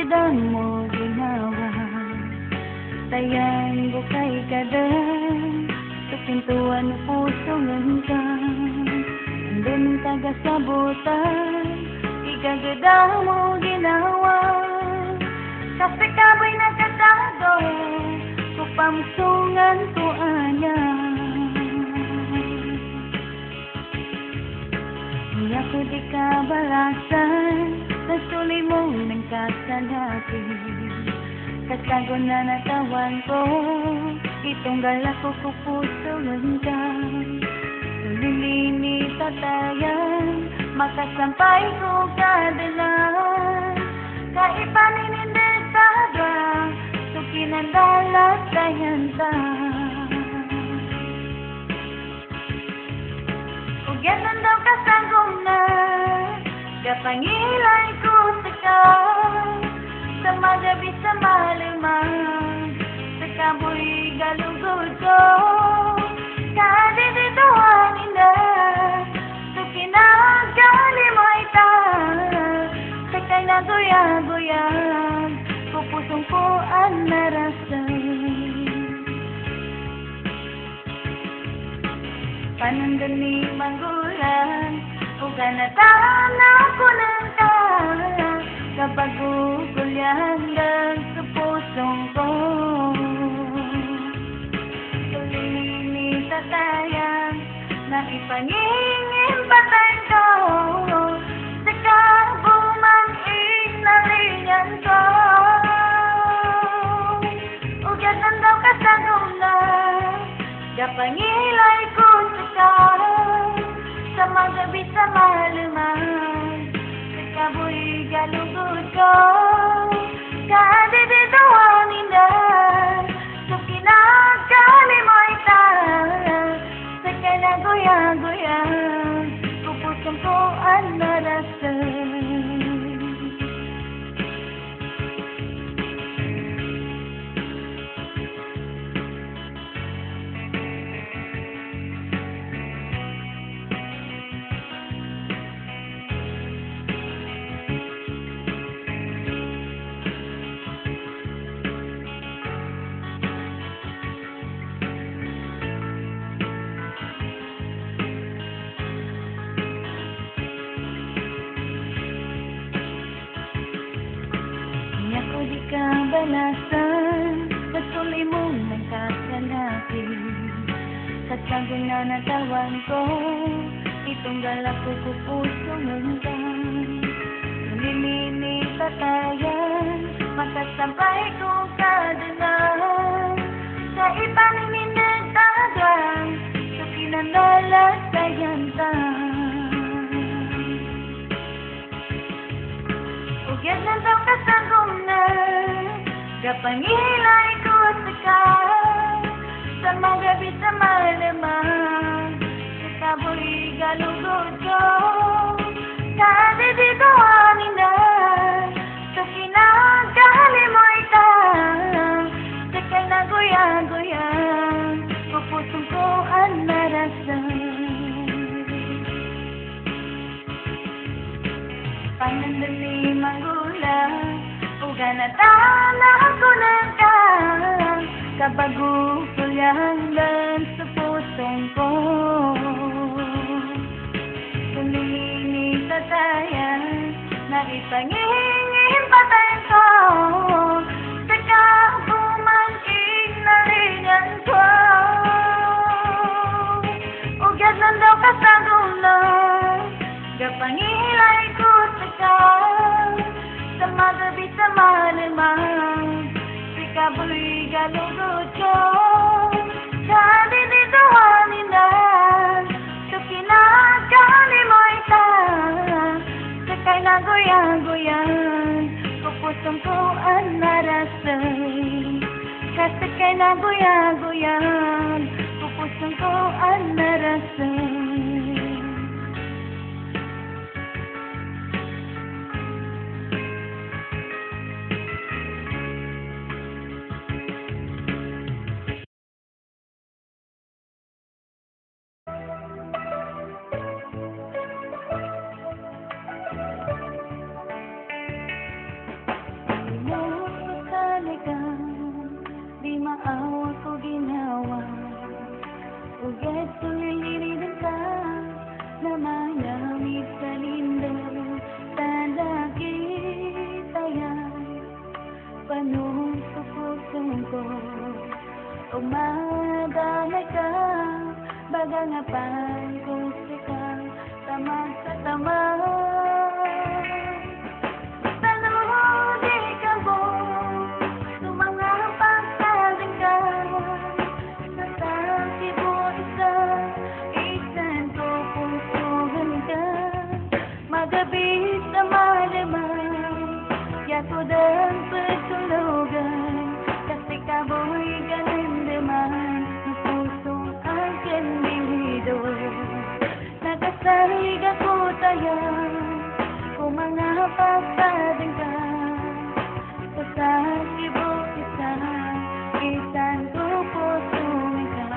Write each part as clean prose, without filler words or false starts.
dan mo ginawa. Tayang bukay ka dan sa pintuan ng puso ng ka. Andun taga-sabutan, ikagada mo ginawa. Kasi kaboy nagkatado, kupamsungan ko anya. Ako di ka balasan, nasuli mo ng kasalaki. Kasago na natawan ko, itong galak ko puso ng ka. Ulilini tatayan, makasampay ko kadalan. Kaipaninindin taga, sukinandalat tayan ta. Ugyanan daw kasagong na, kapangilay ko sa ka. Sa magabi sa malamang, sa kaboy galugod ko. Kadidituhanin na, sa kinagalimoy ta. Sa kay naguyag-uyag, pupusong ko ang narasay. Panundan ni manggulan, uganatan ako ng ka. Kapag ukulyan lang sa pusong ko. Tulini tatayan, na ipangingin patay ko. Sa kabuman inalingan ko. Ugyatan daw kasagong na, kapangilay ko sa magabi sa malamang, sa kaboy galugod ko. Kadidituhanin na, sa kinagalimoy ta. Sa kay naguyag-uyag, pupusong ko ang narasay. Ako di ka balasan, patuloy mo ng kasalaki. Kasago na natawan ko, itong galak ko puso ng ka. Nalilini tatayan, makasampay ko kadalan. Sa ipaninindin tagang, sa kinanalatayan ta. Ugyan na daw kasagong na, kapangilay ko sa ka. Sa magabi sa malamang, sa kaboy galugod ko. Kadidituhanin na, sa kinagalimoy ta. Sa kay naguyag-uyag, pupusong ko ang narasay. Panundan ni manggulang, uganatan ako ng ka. Kapag ukulyan lang sa pusong ko. Tulini tatayan, na ipangingin patay ko. Sa kabuman inalingan ko. Ugyatan daw kasagong na, kapangilay ko sa ka. Sa magabi sa malamang, sa kaboy galugod ko. Kadidituhanin na, sa kinagalimoy ta. Sa kay naguyag-uyag, pupusong ko ang narasay. Kasi kay naguyag-uyag, pupusong ko ang narasay. Paganapan ko sikang tama sa tama. Tanong di ka mo, sumangapang saling ka. Nasaki mo isa, isan ko pusuhan ka. Magabi sa malaman, yato dan pagtulugan. Kasi kaboy galindaman, ng pusong aking lido. Nagkasalig ako tayo, kung mga pasadang ka. Pasaki mo isa, isan ko pusuhan ka.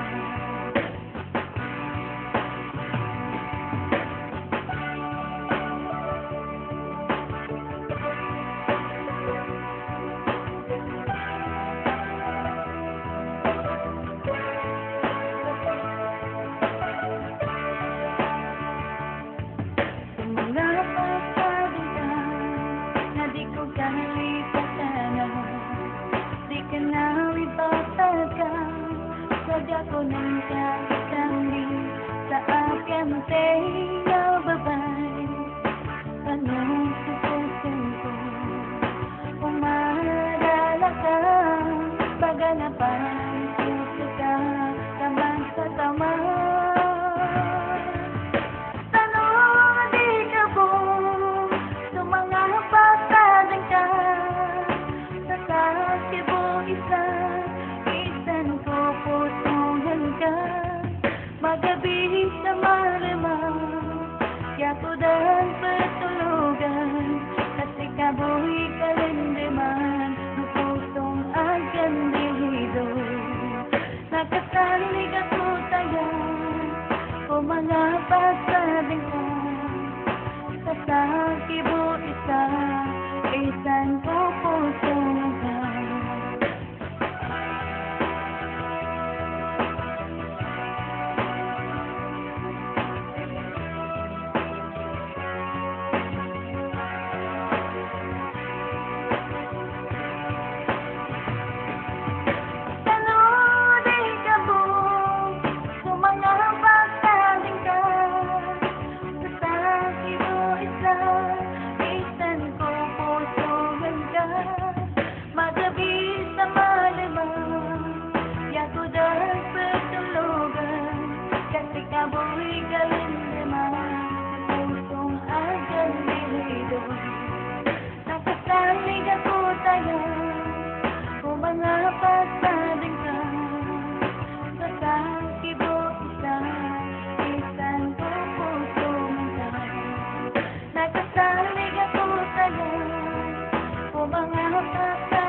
Ko ng kakami sa akyante na babay. Anong sususin ko? Umarala ka, paganapan, puso ka, tamang sa tama. Tanong di ka po, sumangapagsadan ka. Sasaki mo isa, isan ko puso. Magabi sa malaman, yato dan patulugan. Kasi kaboy kalindiman, ng pusong aking lido. Nagkasalig ako tayo, kung mga pasabing ka. Sasaki mo isa, isan ko pusong ka. Kaboy galindaman, pusong aking lido. Nakasalig ako tayo, kung mga pasadang ka. Sasaki mo isa, isan ko pusong ka. Nakasalig ako tayo, kung mga pasadang ka.